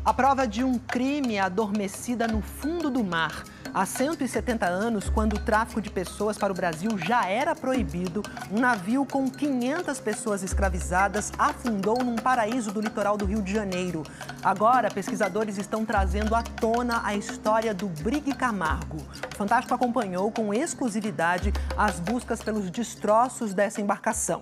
A prova de um crime adormecida no fundo do mar. Há 170 anos, quando o tráfico de pessoas para o Brasil já era proibido, um navio com 500 pessoas escravizadas afundou num paraíso do litoral do Rio de Janeiro. Agora, pesquisadores estão trazendo à tona a história do Brigue Camargo. O Fantástico acompanhou com exclusividade as buscas pelos destroços dessa embarcação.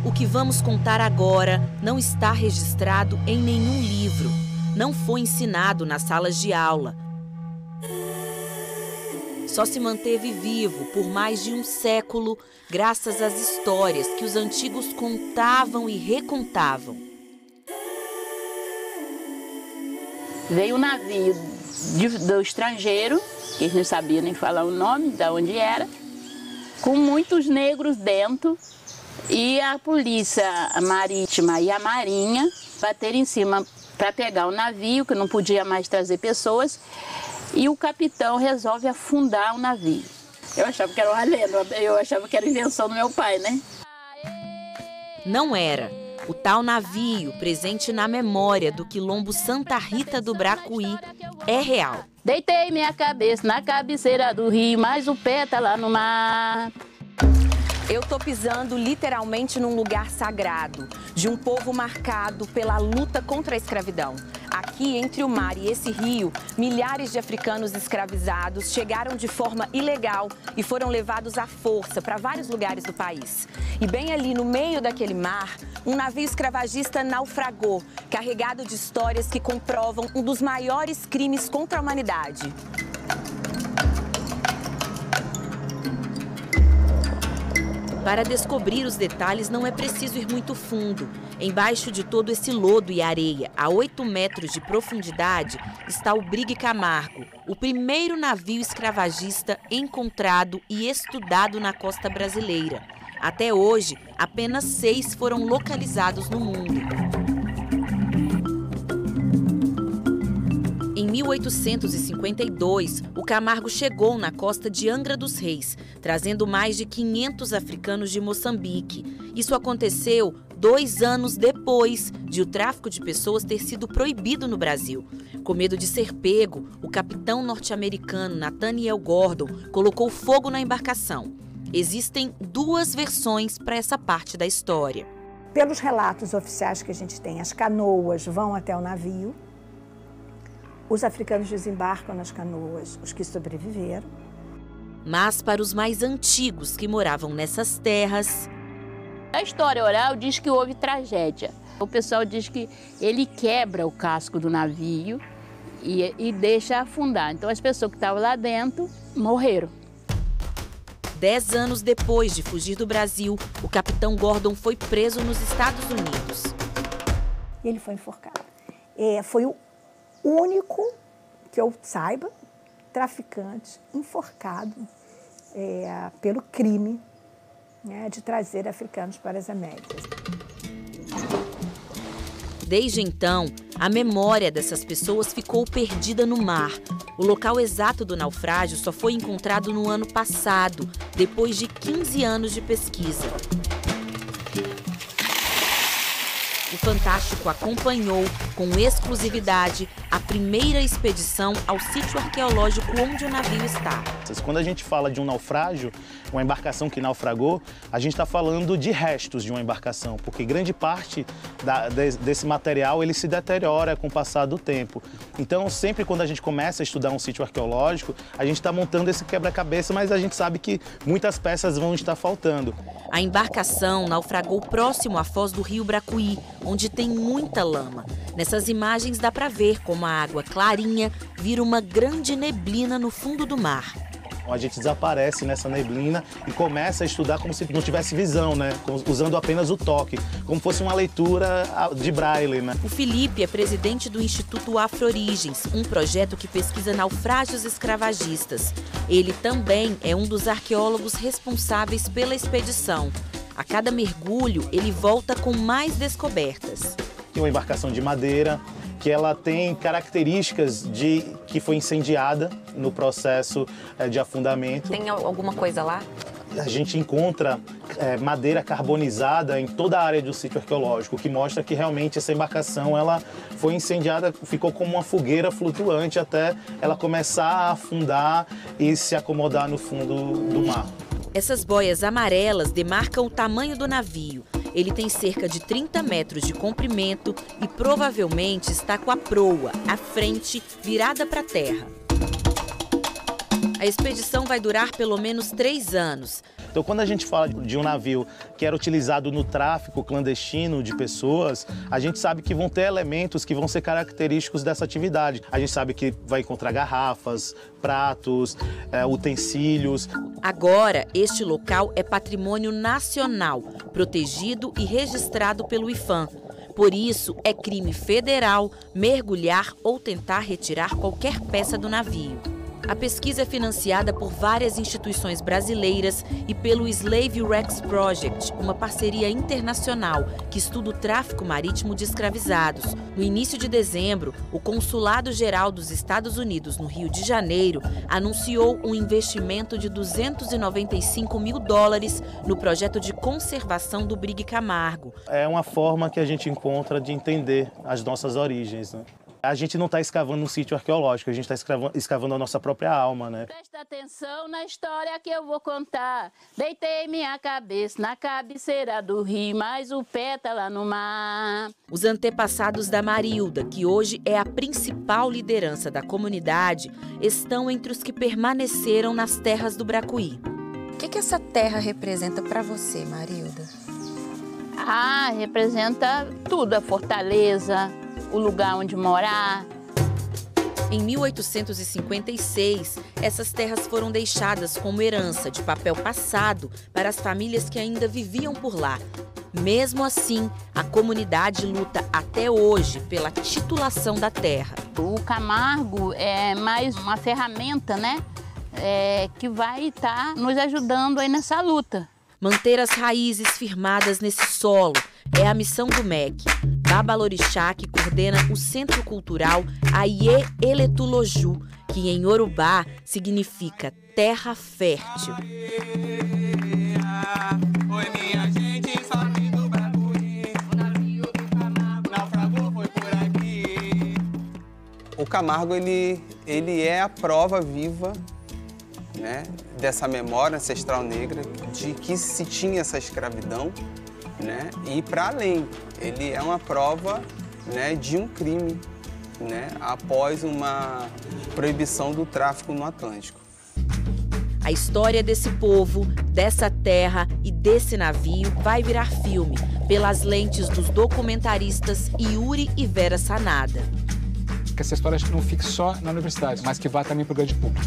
O que vamos contar agora não está registrado em nenhum livro, não foi ensinado nas salas de aula. Só se manteve vivo por mais de um século graças às histórias que os antigos contavam e recontavam. Veio um navio do estrangeiro, que eles não sabiam nem falar o nome, de onde era, com muitos negros dentro. E a polícia marítima e a marinha bateram em cima para pegar o navio, que não podia mais trazer pessoas, e o capitão resolve afundar o navio. Eu achava que era uma lenda, eu achava que era invenção do meu pai, né? Não era. O tal navio, presente na memória do quilombo Santa Rita do Bracuí, é real. Deitei minha cabeça na cabeceira do rio, mas o pé tá lá no mar. Eu tô pisando literalmente num lugar sagrado, de um povo marcado pela luta contra a escravidão. Aqui, entre o mar e esse rio, milhares de africanos escravizados chegaram de forma ilegal e foram levados à força para vários lugares do país. E bem ali no meio daquele mar, um navio escravagista naufragou, carregado de histórias que comprovam um dos maiores crimes contra a humanidade. Para descobrir os detalhes não é preciso ir muito fundo. Embaixo de todo esse lodo e areia, a 8 metros de profundidade, está o Brigue Camargo, o primeiro navio escravagista encontrado e estudado na costa brasileira. Até hoje, apenas 6 foram localizados no mundo. Em 1852, o Camargo chegou na costa de Angra dos Reis, trazendo mais de 500 africanos de Moçambique. Isso aconteceu 2 anos depois de o tráfico de pessoas ter sido proibido no Brasil. Com medo de ser pego, o capitão norte-americano Nathaniel Gordon colocou fogo na embarcação. Existem 2 versões para essa parte da história. Pelos relatos oficiais que a gente tem, as canoas vão até o navio. Os africanos desembarcam nas canoas, os que sobreviveram. Mas para os mais antigos que moravam nessas terras... A história oral diz que houve tragédia. O pessoal diz que ele quebra o casco do navio e deixa afundar. Então as pessoas que estavam lá dentro morreram. 10 anos depois de fugir do Brasil, o capitão Gordon foi preso nos Estados Unidos. Ele foi enforcado. Foi o único, que eu saiba, traficante enforcado pelo crime, né, de trazer africanos para as Américas. Desde então, a memória dessas pessoas ficou perdida no mar. O local exato do naufrágio só foi encontrado no ano passado, depois de 15 anos de pesquisa. O Fantástico acompanhou, com exclusividade, a primeira expedição ao sítio arqueológico onde o navio está. Quando a gente fala de um naufrágio, uma embarcação que naufragou, a gente está falando de restos de uma embarcação, porque grande parte desse material ele se deteriora com o passar do tempo. Então, sempre quando a gente começa a estudar um sítio arqueológico, a gente está montando esse quebra-cabeça, mas a gente sabe que muitas peças vão estar faltando. A embarcação naufragou próximo à foz do rio Bracuí, onde tem muita lama. Nessas imagens dá para ver como a água clarinha vira uma grande neblina no fundo do mar. A gente desaparece nessa neblina e começa a estudar como se não tivesse visão, né? Usando apenas o toque, como fosse uma leitura de braille, né? O Felipe é presidente do Instituto Afro-Origens, um projeto que pesquisa naufrágios escravagistas. Ele também é um dos arqueólogos responsáveis pela expedição. A cada mergulho, ele volta com mais descobertas. Uma embarcação de madeira, que ela tem características de que foi incendiada no processo de afundamento. Tem alguma coisa lá? A gente encontra madeira carbonizada em toda a área do sítio arqueológico, o que mostra que realmente essa embarcação ela foi incendiada, ficou como uma fogueira flutuante até ela começar a afundar e se acomodar no fundo do mar. Essas boias amarelas demarcam o tamanho do navio. Ele tem cerca de 30 metros de comprimento e provavelmente está com a proa, à frente, virada para a terra. A expedição vai durar pelo menos 3 anos. Então, quando a gente fala de um navio que era utilizado no tráfico clandestino de pessoas, a gente sabe que vão ter elementos que vão ser característicos dessa atividade. A gente sabe que vai encontrar garrafas, pratos, utensílios. Agora, este local é patrimônio nacional, protegido e registrado pelo IPHAN. Por isso, é crime federal mergulhar ou tentar retirar qualquer peça do navio. A pesquisa é financiada por várias instituições brasileiras e pelo Slave Rex Project, uma parceria internacional que estuda o tráfico marítimo de escravizados. No início de dezembro, o Consulado-Geral dos Estados Unidos no Rio de Janeiro anunciou um investimento de $295 mil no projeto de conservação do Brig Camargo. É uma forma que a gente encontra de entender as nossas origens, né? A gente não está escavando um sítio arqueológico, a gente está escavando a nossa própria alma, né? Presta atenção na história que eu vou contar. Deitei minha cabeça na cabeceira do rio, mas o pé tá lá no mar. Os antepassados da Marilda, que hoje é a principal liderança da comunidade, estão entre os que permaneceram nas terras do Bracuí. O que essa terra representa para você, Marilda? Ah, representa tudo, a fortaleza, o lugar onde morar. Em 1856, essas terras foram deixadas como herança de papel passado para as famílias que ainda viviam por lá. Mesmo assim, a comunidade luta até hoje pela titulação da terra. O Camargo é mais uma ferramenta, né? Que vai estar nos ajudando aí nessa luta. Manter as raízes firmadas nesse solo é a missão do MEC. Babalorixá, que coordena o Centro Cultural Aie Eletuloju, que em Yorubá significa terra fértil. O Camargo ele é a prova viva, né, dessa memória ancestral negra de que se tinha essa escravidão, né, e para além, ele é uma prova, né, de um crime, né, após uma proibição do tráfico no Atlântico. A história desse povo, dessa terra e desse navio vai virar filme pelas lentes dos documentaristas Yuri e Vera Sanada. Que essa história não fique só na universidade, mas que vá também para o grande público.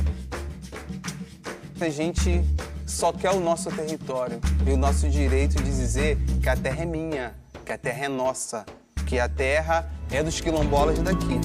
A gente só quer o nosso território e o nosso direito de dizer que a terra é minha, que a terra é nossa, que a terra é dos quilombolas daqui.